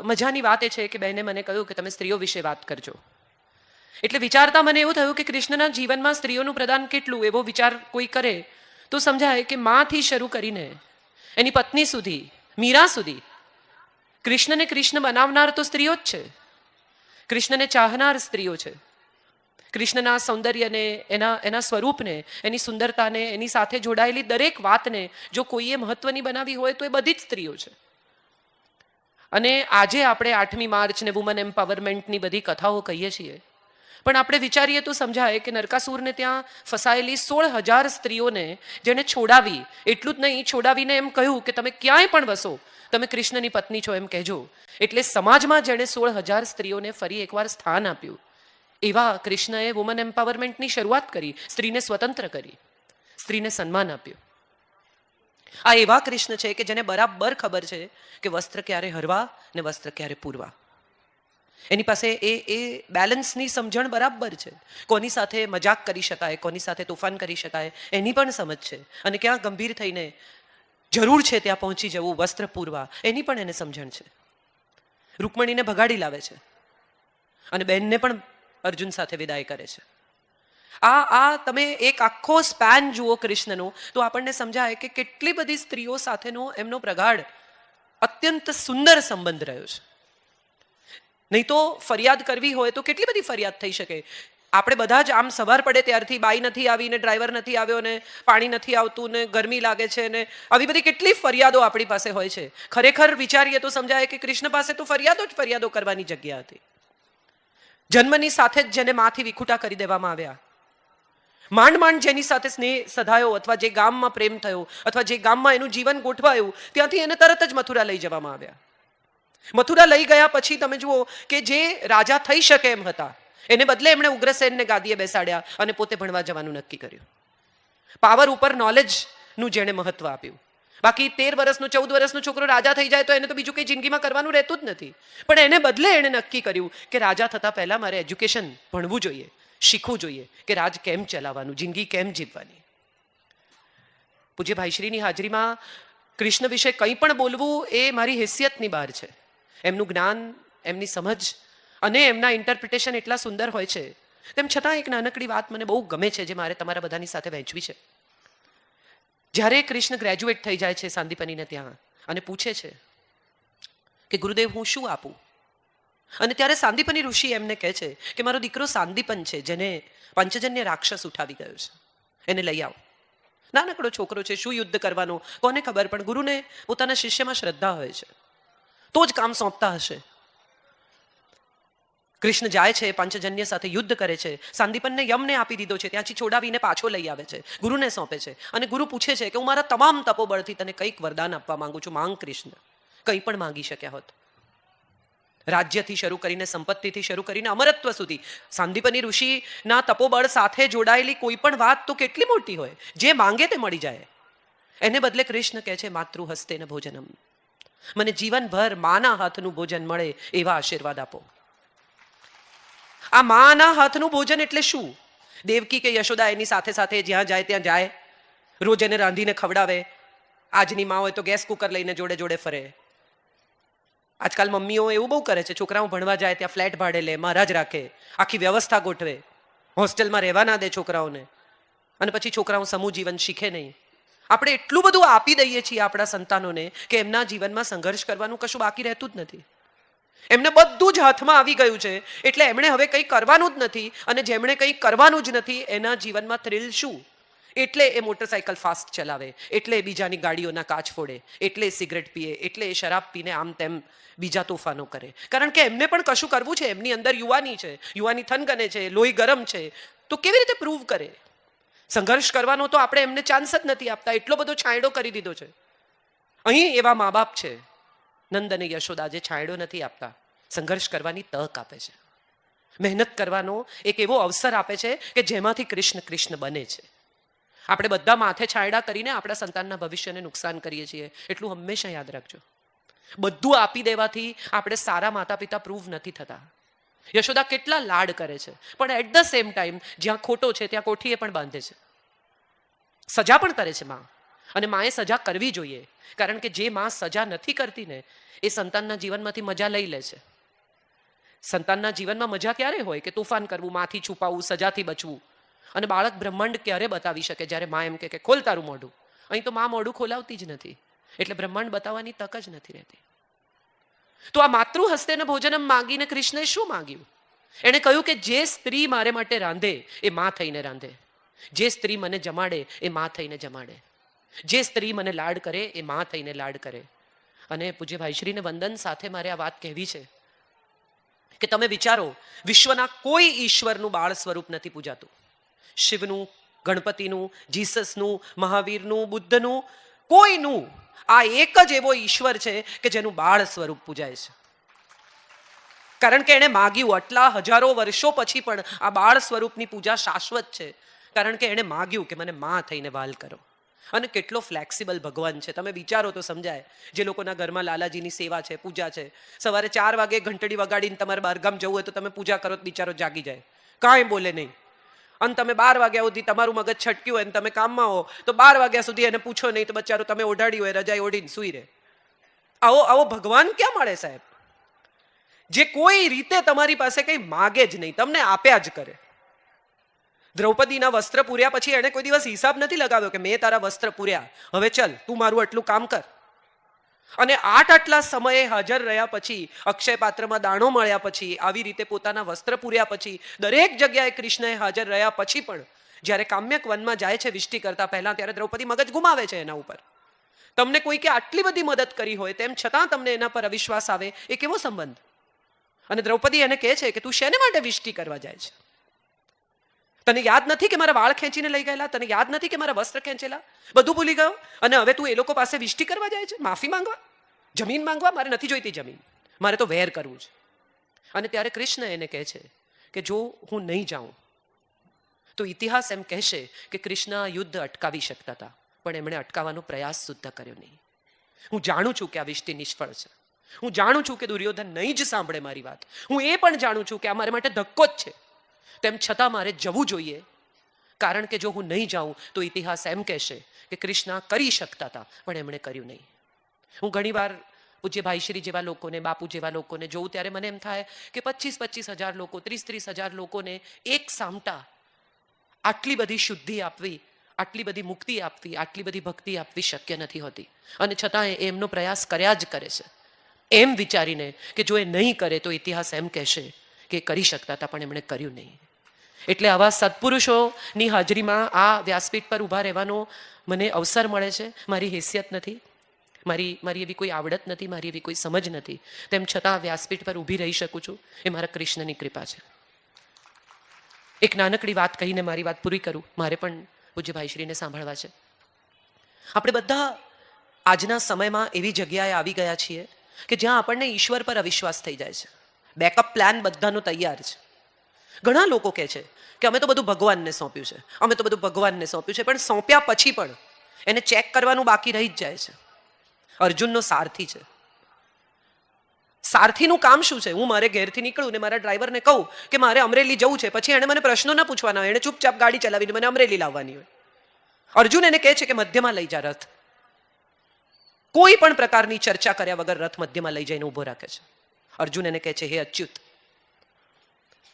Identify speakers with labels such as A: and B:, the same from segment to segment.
A: મજાની વાત એ છે કે બહેને મને કહ્યું કે તમે સ્ત્રીઓ વિશે વાત કરજો. એટલે વિચારતા મને એવું થયું કે કૃષ્ણના જીવનમાં સ્ત્રીઓનું પ્રદાન કેટલું, એવો વિચાર કોઈ કરે તો સમજાય કે માંથી શરૂ કરીને એની પત્ની સુધી, મીરા સુધી, કૃષ્ણને કૃષ્ણ બનાવનાર તો સ્ત્રીઓ જ છે. કૃષ્ણને ચાહનાર સ્ત્રીઓ છે. કૃષ્ણના સૌંદર્યને, એના સ્વરૂપને, એની સુંદરતાને, એની સાથે જોડાયેલી દરેક વાતને જો કોઈએ મહત્વની બનાવી હોય તો એ બધી જ સ્ત્રીઓ છે. અને આજે આપણે 8મી માર્ચ ને વુમન એમ્પાવરમેન્ટની બધી કથાઓ કહીએ છીએ, પણ આપણે વિચારીએ તો સમજાય કે નરકાસુરને ત્યાં ફસાયેલી 16,000 સ્ત્રીઓને જેણે છોડાવી, એટલું જ નહીં, છોડાવીને એમ કહ્યું કે તમે ક્યાંય પણ વસો, તમે કૃષ્ણની પત્ની છો એમ કહેજો. એટલે સમાજમાં જેણે 16,000 સ્ત્રીઓને ફરી એકવાર સ્થાન આપ્યું, એવા કૃષ્ણએ વુમન એમ્પાવરમેન્ટની શરૂઆત કરી, સ્ત્રીને સ્વતંત્ર કરી, સ્ત્રીને સન્માન આપ્યું. આ એવા કૃષ્ણ છે કે જેને બરાબર ખબર છે કે વસ્ત્ર ક્યારે હરવા ને વસ્ત્ર ક્યારે પૂરવા. એની પાસે એ બેલેન્સની સમજણ બરાબર છે. કોની સાથે મજાક કરી શકાય, કોની સાથે તોફાન કરી શકાય, એની પણ સમજ છે. અને ક્યાં ગંભીર થઈને જરૂર છે ત્યાં પહોંચી જવું, વસ્ત્ર પૂરવા, એની પણ એને સમજણ છે. રૂકમણીને ભગાડી લાવે છે અને બહેનને પણ અર્જુન સાથે વિદાય કરે છે. આ તમે એક આખો સ્પેન જુઓ કૃષ્ણનો તો આપણને સમજાય કે કેટલી બધી સ્ત્રીઓ સાથેનો એમનો પ્રગાઢ, અત્યંત સુંદર સંબંધ રહ્યો છે. નહીં તો ફરિયાદ કરવી હોય તો કેટલી બધી ફરિયાદ થઈ શકે. આપણે બધા જ આમ સવાર પડે ત્યારથી બાઈ નથી આવી ને ડ્રાઈવર નથી આવ્યો ને પાણી નથી આવતું ને ગરમી લાગે છે ને આવી બધી કેટલી ફરિયાદો આપણી પાસે હોય છે. ખરેખર વિચારીએ તો સમજાય કે કૃષ્ણ પાસે તો ફરિયાદો કરવાની જગ્યા હતી. જન્મની સાથે જ જેને માંથી વિખૂટા કરી દેવામાં આવ્યા, માંડ જેની સાથે સ્નેહ સધાયો, અથવા જે ગામમાં પ્રેમ થયો, અથવા જે ગામમાં એનું જીવન ગોઠવાયું, ત્યાંથી એને તરત જ મથુરા લઈ જવામાં આવ્યા. મથુરા લઈ ગયા પછી તમે જુઓ કે જે રાજા થઈ શકે એમ હતા, એને બદલે એમણે ઉગ્રસેનને ગાદીએ બેસાડ્યા અને પોતે ભણવા જવાનું નક્કી કર્યું. પાવર ઉપર નોલેજનું જેણે મહત્વ આપ્યું. બાકી 13 વર્ષનો 14 વર્ષનો છોકરો રાજા થઈ જાય તો એને તો બીજું કંઈ જિંદગીમાં કરવાનું રહેતું જ નથી. પણ એને બદલે એણે નક્કી કર્યું કે રાજા થતાં પહેલાં મારે એજ્યુકેશન ભણવું જોઈએ, શીખવું જોઈએ કે રાજ કેમ ચલાવવાનું, જિંદગી કેમ જીવવાની. પૂજ્ય ભાઈશ્રીની હાજરીમાં કૃષ્ણ વિશે કંઈ પણ બોલવું એ મારી હેસિયતની બહાર છે. એમનું જ્ઞાન, એમની સમજ અને એમના ઇન્ટરપ્રિટેશન એટલા સુંદર હોય છે. તેમ છતાં એક નાનકડી વાત મને બહુ ગમે છે જે મારે તમારા બધાની સાથે વહેંચવી છે. જ્યારે કૃષ્ણ ગ્રેજ્યુએટ થઈ જાય છે સાંદીપનીને ત્યાં અને પૂછે છે કે ગુરુદેવ હું શું આપું, અને ત્યારે સાંદીપની ઋષિ એમને કહે છે કે મારો દીકરો સાંદીપન છે જેને પંચજન્ય રાક્ષસ ઉઠાવી ગયો છે, એને લઈ આવો. નાનકડો છોકરો છે, શું યુદ્ધ કરવાનો કોને ખબર, પણ ગુરુને પોતાના શિષ્યમાં શ્રદ્ધા હોય છે તો જ કામ સોંપતા હશે. કૃષ્ણ જાય છે, પંચજન્ય સાથે યુદ્ધ કરે છે, સાંદીપનને યમને આપી દીધો છે, ત્યાંથી છોડાવીને પાછો લઈ આવે છે, ગુરુને સોંપે છે. અને ગુરુ પૂછે છે કે હું મારા તમામ તપોબળથી તને કંઈક વરદાન આપવા માંગુ છું, માંગ કૃષ્ણ. કંઈ પણ માંગી શક્યા હોત, રાજ્યથી શરૂ કરીને, સંપત્તિથી શરૂ કરીને અમરત્વ સુધી. સાંદીપની ઋષિના તપોબળ સાથે જોડાયેલી કોઈ પણ વાત તો કેટલી મોટી હોય, જે માંગે તે મળી જાય. એને બદલે કૃષ્ણ કહે છે માતૃહસ્તેન ભોજનમ, મને જીવનભર માના હાથનું ભોજન મળે એવા આશીર્વાદ આપો. આ માના હાથનું ભોજન એટલે શું? દેવકી કે યશોદા એની સાથે સાથે જ્યાં જાય ત્યાં જાય, રોજ એને રાંધીને ખવડાવે. આજની માં હોય તો ગેસ કુકર લઈને જોડે જોડે ફરે. આજકાલ મમ્મીઓ એવું બહુ કરે છે, છોકરાઓ ભણવા જાય ત્યાં ફ્લેટ ભાડે લે, મહારાજ રાખે, આખી વ્યવસ્થા ગોઠવે, હોસ્ટેલમાં રહેવા ના દે છોકરાઓને, અને પછી છોકરાઓ સમૂહ જીવન શીખે નહીં. આપણે એટલું બધું આપી દઈએ છીએ આપણા સંતાનોને કે એમના જીવનમાં સંઘર્ષ કરવાનું કશું બાકી રહેતું જ નથી. એમને બધું જ હાથમાં આવી ગયું છે, એટલે એમણે હવે કંઈ કરવાનું જ નથી, અને જેમણે કંઈ કરવાનું જ નથી એના જીવનમાં થ્રિલ શું? એટલે એ મોટરસાઇકલ ફાસ્ટ ચલાવે, એટલે એ બીજાની ગાડીઓના કાચ ફોડે, એટલે એ સિગરેટ પીએ, એટલે એ શરાબ પીને આમ તેમ બીજા તોફાનો કરે. કારણ કે એમને પણ કશું કરવું છે, એમની અંદર યુવાની છે, યુવાની થનગને છે, લોહી ગરમ છે, તો કેવી રીતે પ્રૂવ કરે? સંઘર્ષ કરવાનો તો આપણે એમને ચાન્સ જ નથી આપતા, એટલો બધો છાંયડો કરી દીધો છે. અહીં એવા મા બાપ છે નંદ અને યશોદા જે છાંયડો નથી આપતા, સંઘર્ષ કરવાની તક આપે છે, મહેનત કરવાનો એક એવો અવસર આપે છે કે જેમાંથી કૃષ્ણ કૃષ્ણ બને છે. આપણે બધા માથે છાંયડા કરીને આપણા સંતાનના ભવિષ્યને નુકસાન કરીએ છીએ, એટલું હંમેશા યાદ રાખજો. બધું આપી દેવાથી આપણે સારા માતા પિતા પ્રૂવ નથી થતા. યશોદા કેટલા લાડ કરે છે, પણ એટ ધ સેમ ટાઈમ જ્યાં ખોટો છે ત્યાં કોઠીએ પણ બાંધે છે, સજા પણ કરે છે માં. અને માએ સજા કરવી જોઈએ, કારણ કે જે માં સજા નથી કરતી ને એ સંતાનના જીવનમાંથી મજા લઈ લે છે. સંતાનના જીવનમાં મજા ક્યારે હોય કે તોફાન કરવું, માંથી છુપાવવું, સજાથી બચવું. અને બાળક બ્રહ્માંડ ક્યારે બતાવી શકે જ્યારે માં એમ કે ખોલ તારું મોઢું. અહીં તો માં મોઢું ખોલાવતી જ નથી, એટલે બ્રહ્માંડ બતાવવાની તક જ નથી રહેતી. તો આ માતૃ હસ્તેન ભોજનમ માંગીને કૃષ્ણએ શું માંગ્યું? એણે કહ્યું કે જે સ્ત્રી મારે માટે રાંધે એ માં થઈને રાંધે, જે સ્ત્રી મને જમાડે એ માં થઈને જમાડે, જે સ્ત્રી મને લાડ કરે એ માં થઈને લાડ કરે. અને પૂજ્ય ભાઈશ્રીને વંદન સાથે મારે આ વાત કહેવી છે કે તમે વિચારો, વિશ્વના કોઈ ઈશ્વરનું બાળ સ્વરૂપ નથી પૂજાતું. શિવનું, ગણપતિનું, જીસસનું, મહાવીરનું, બુદ્ધનું, કોઈનું. આ એક જ એવો ઈશ્વર છે કે જેનું બાળ સ્વરૂપ પૂજાય છે. કારણ કે એણે માગ્યું, આટલા હજારો વર્ષો પછી પણ આ બાળ સ્વરૂપની પૂજા શાશ્વત છે, કારણ કે એણે માગ્યું કે મને માં થઈને વાલ કરો. અને કેટલો ફ્લેક્સિબલ ભગવાન છે તમે વિચારો તો સમજાય. જે લોકોના ઘરમાં લાલાજીની સેવા છે, પૂજા છે, સવારે 4 વાગે ઘંટડી વગાડીને તમારે બહારગામ જવું હોય તો તમે પૂજા કરો તો બિચારો જાગી જાય, કાંઈ બોલે નહીં. અને તમે 12 વાગ્યા સુધી તમારું મગજ છટક્યું હોય અને તમે કામમાં હો તો 12 વાગ્યા સુધી એને પૂછો નહીં તો બચારો તમે ઓઢાડી હોય રજાઈ ઓઢીને સૂઈ રહે. આવો ભગવાન ક્યાં મળે સાહેબ? જે કોઈ રીતે તમારી પાસે કંઈ માગે જ નહીં, તમને આપ્યા જ કરે. દ્રૌપદીના વસ્ત્ર પૂર્યા પછી એણે કોઈ દિવસ હિસાબ નથી લગાવ્યો કે મેં તારા વસ્ત્ર પૂર્યા, હવે ચલ તું મારું આટલું કામ કર. અને આટલા સમયે હાજર રહ્યા પછી, અક્ષય પાત્રમાં દાણો મળ્યા પછી, આવી રીતે પોતાના વસ્ત્ર પૂર્યા પછી, દરેક જગ્યાએ કૃષ્ણએ હાજર રહ્યા પછી પણ જ્યારે કામ્યક વનમાં જાય છે વિષ્ટિ કરતા પહેલા, ત્યારે દ્રૌપદી મગજ ગુમાવે છે એના ઉપર. તમને કોઈ કે આટલી બધી મદદ કરી હોય તેમ છતાં તમને એના પર અવિશ્વાસ આવે, એ કેવો સંબંધ? અને દ્રૌપદી એને કહે છે કે તું શેને માટે વિષ્ટિ કરવા જાય છે? તને યાદ નથી કે મારા વાળ ખેંચીને લઈ ગયેલા? તને યાદ નથી કે મારા વસ્ત્ર ખેંચેલા? બધું ભૂલી ગયો અને હવે તું એ લોકો પાસે વિષ્ટિ કરવા જાય છે, માફી માંગવા, જમીન માંગવા? મારે નથી જોઈતી જમીન, મારે તો વેર કરવું છે. અને ત્યારે કૃષ્ણ એને કહે છે કે જો હું નહીં જાઉં તો ઇતિહાસ એમ કહેશે કે કૃષ્ણ આ યુદ્ધ અટકાવી શકતા હતા, પણ એમણે અટકાવવાનો પ્રયાસ સુદ્ધા કર્યો નહીં. હું જાણું છું કે આ વિષ્ટિ નિષ્ફળ છે. હું જાણું છું કે દુર્યોધન નહીં જ સાંભળે મારી વાત. હું એ પણ જાણું છું કે આ મારા માટે ધક્કો જ છે. તેમ છતાં મારે જવું જોઈએ, કારણ કે જો હું નહીં જાઉં તો ઇતિહાસ એમ કહેશે કે કૃષ્ણ કરી શકતા હતા પણ એમણે કર્યું નહીં. હું ઘણીવાર પૂજ્ય ભાઈશ્રી જેવા લોકોને, બાપુ જેવા લોકોને જોઉં ત્યારે મને એમ થાય કે 25-25 હજાર લોકો, 30-30 હજાર લોકોને એક સામટા આટલી બધી શુદ્ધિ આપવી, આટલી બધી મુક્તિ આપવી, આટલી બધી ભક્તિ આપવી શક્ય નથી હોતી. અને છતાં એ એમનો પ્રયાસ કર્યા જ કરે છે, એમ વિચારીને કે જો એ નહીં કરે તો ઇતિહાસ એમ કહેશે કે કરી શકતા હતા પણ એમણે કર્યું નહીં. એટલે આવા સત્પુરુષોની હાજરીમાં આ વ્યાસપીઠ પર ઊભા રહેવાનો મને અવસર મળે છે. મારી હેસિયત નથી, મારી એવી કોઈ આવડત નથી, મારી એવી કોઈ સમજ નથી, તેમ છતાં વ્યાસપીઠ પર ઊભી રહી શકું છું, એ મારા કૃષ્ણની કૃપા છે. એક નાનકડી વાત કહીને મારી વાત પૂરી કરું. મારે પણ પૂજ્ય ભાઈશ્રીને સાંભળવા છે. આપણે બધા આજના સમયમાં એવી જગ્યાએ આવી ગયા છીએ કે જ્યાં આપણને ઈશ્વર પર અવિશ્વાસ થઈ જાય છે. બેકઅપ પ્લાન બધાનો તૈયાર છે. ઘણા લોકો કહે છે કે અમે તો બધું ભગવાનને સોંપ્યું છે, અમે તો બધું ભગવાનને સોંપ્યું છે, પણ સોંપ્યા પછી પણ એને ચેક કરવાનું બાકી રહી જ જાય છે. અર્જુનનો સારથી છે. સારથીનું કામ શું છે? હું મારે ઘેરથી નીકળું ને મારા ડ્રાઈવરને કહું કે મારે અમરેલી જવું છે, પછી એણે મને પ્રશ્નો ના પૂછવાના હોય, એણે ચૂપચાપ ગાડી ચલાવીને મને અમરેલી લાવવાની હોય. અર્જુન એને કહે છે કે મધ્યમાં લઈ જા રથ. કોઈ પણ પ્રકારની ચર્ચા કર્યા વગર રથ મધ્યમાં લઈ જઈને ઊભો રાખે છે. અર્જુન એને કહે છે, હે અચ્યુત,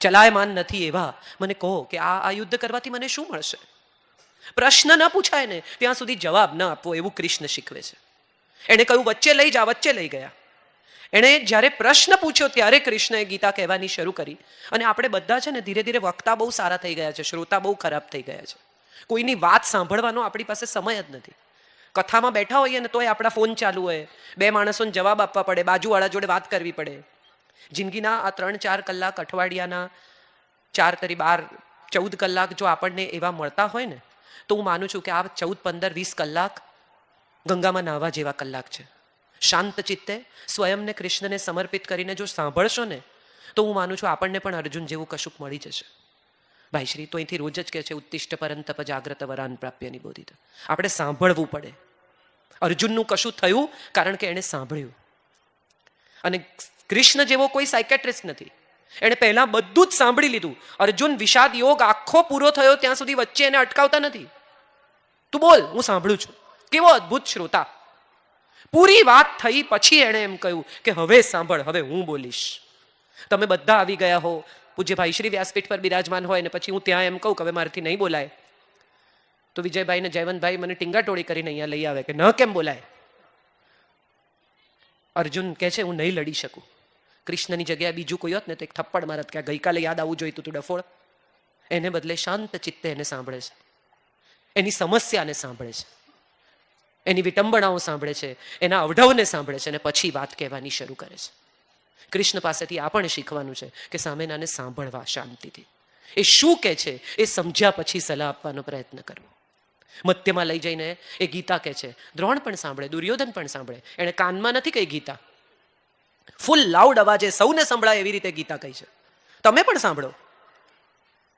A: ચલાયમાન નથી એવા મને કહો કે આ યુદ્ધ કરવાથી મને શું મળશે? પ્રશ્ન ન પૂછાય ને ત્યાં સુધી જવાબ ન આપવો, એવું કૃષ્ણ શીખવે છે. એણે કહ્યું વચ્ચે લઈ જા, વચ્ચે લઈ ગયા. એણે જ્યારે પ્રશ્ન પૂછ્યો ત્યારે કૃષ્ણએ ગીતા કહેવાની શરૂ કરી. અને આપણે બધા છે ને ધીરે ધીરે વક્તા બહુ સારા થઈ ગયા છે, શ્રોતા બહુ ખરાબ થઈ ગયા છે. કોઈની વાત સાંભળવાનો આપણી પાસે સમય જ નથી. કથામાં બેઠા હોઈએ ને તોય આપણા ફોન ચાલુ હોય, 2 માણસોને જવાબ આપવા પડે, બાજુવાળા જોડે વાત કરવી પડે. જિંદગીના આ 3-4 કલાક, અઠવાડિયાના 4 તરી 12, 14 કલાક જો આપણને એવા મળતા હોય ને તો હું માનું છું કે આ 14, 15, 20 કલાક ગંગામાં નાહવા જેવા કલાક છે. શાંત ચિત્તે સ્વયંને કૃષ્ણને સમર્પિત કરીને જો સાંભળશો ને તો હું માનું છું આપણને પણ અર્જુન જેવું કશુંક મળી જશે. ભાઈશ્રી તો અહીંથી રોજ જ કહે છે, ઉત્તિષ્ઠ પરંતપ જાગ્રત વરાન પ્રાપ્ય નિબોધિત. આપણે સાંભળવું પડે. અર્જુનનું કશું થયું કારણ કે એણે સાંભળ્યું. અને કૃષ્ણ જેવો કોઈ સાયકેટ્રિસ્ટ નથી. એણે પહેલા બધું જ સાંભળી લીધું. અર્જુન વિષાદ યોગ આખો પૂરો થયો ત્યાં સુધી વચ્ચે એને અટકાવતા નથી. તું બોલ, હું સાંભળું છું. કેવો અદ્ભુત શ્રોતા. પૂરી વાત થઈ પછી એણે એમ કહ્યું કે હવે સાંભળ, હવે હું બોલીશ. તમે બધા આવી ગયા હો, પૂજ્ય ભાઈ શ્રી વ્યાસપીઠ પર બિરાજમાન હોય ને પછી હું ત્યાં એમ કહું કે હવે મારાથી નહીં બોલાય, તો વિજયભાઈ ને જયવંતભાઈ મને ટીંગાટોળી કરીને અહીંયા લઈ આવે કે ન કેમ બોલાય. અર્જુન કહે છે હું નહીં લડી શકું. કૃષ્ણની જગ્યાએ બીજું કોઈ હોત ને તો એક થપ્પડ મારત કે ગઈકાલે યાદ આવવું જોઈતું તું ડફોળ. એને બદલે શાંત ચિત્તે એને સાંભળે છે, એની સમસ્યાને સાંભળે છે, એની વિટંબણાઓ સાંભળે છે, એના અવઢવને સાંભળે છે અને પછી વાત કહેવાની શરૂ કરે છે. કૃષ્ણ પાસેથી આ પણ શીખવાનું છે કે સામેનાને સાંભળવા શાંતિથી. એ શું કહે છે એ સમજ્યા પછી સલાહ આપવાનો પ્રયત્ન કરવો. મધ્યમાં લઈ જઈને એ ગીતા કહે છે. દ્રોણ પણ સાંભળે, દુર્યોધન પણ સાંભળે. એણે કાનમાં નથી કહી ગીતા, ફૂલ લાઉડ અવાજે સૌને સંભળાય એવી રીતે ગીતા કહી છે. તમે પણ સાંભળો,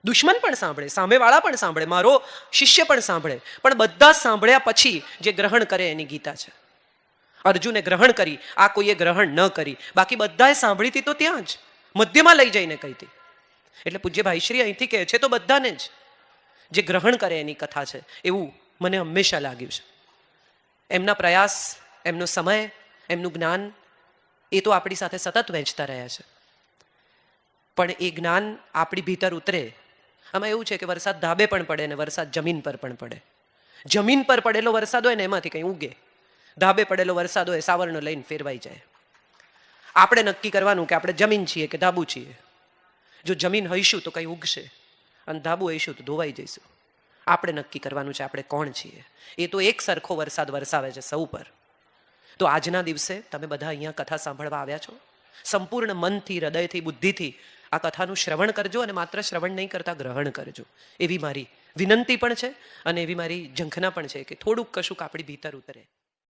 A: દુશ્મન પણ સાંભળે, સામેવાળા પણ સાંભળે, મારો શિષ્ય પણ સાંભળે, પણ બધા સાંભળ્યા પછી જે ગ્રહણ કરે એની ગીતા છે. અર્જુને ગ્રહણ કરી, આ કોઈએ ગ્રહણ ન કરી, બાકી બધાએ સાંભળી હતી તો ત્યાં જ મધ્યમાં લઈ જઈને કહી હતી. એટલે પૂજ્ય ભાઈશ્રી અહીંથી કહે છે તો બધાને જ જે ગ્રહણ કરે એની કથા છે એવું મને હંમેશા લાગ્યું છે. એમના પ્રયાસ, એમનો સમય, એમનું જ્ઞાન એ તો આપણી સાથે સતત વહેંચતા રહ્યા છે. પણ એ જ્ઞાન આપણી ભીતર ઉતરે. આમાં એવું છે કે વરસાદ ધાબે પણ પડે ને વરસાદ જમીન પર પણ પડે. જમીન પર પડેલો વરસાદ હોય ને એમાંથી કંઈ ઉગે, ધાબે પડેલો વરસાદ હોય સાવરણો લઈને ફેરવાઈ જાય. આપણે નક્કી કરવાનું કે આપણે જમીન છીએ કે ધાબુ છીએ. જો જમીન હઈશું તો કંઈ ઉગશે અને ધાબુ હઈશું તો ધોવાઈ જઈશું. આપણે નક્કી કરવાનું છે આપણે કોણ છીએ. એ તો એક સરખો વરસાદ વરસાવે છે સૌ પર. તો આજના દિવસે તમે બધા અહીંયા કથા સાંભળવા આવ્યા છો, સંપૂર્ણ મનથી, હૃદયથી, બુદ્ધિથી આ કથાનું શ્રવણ કરજો અને માત્ર શ્રવણ નહીં કરતા ગ્રહણ કરજો. એવી મારી વિનંતી પણ છે અને એવી મારી ઝંખના પણ છે કે થોડુંક કશુંક આપણી ભીતર ઉતરે.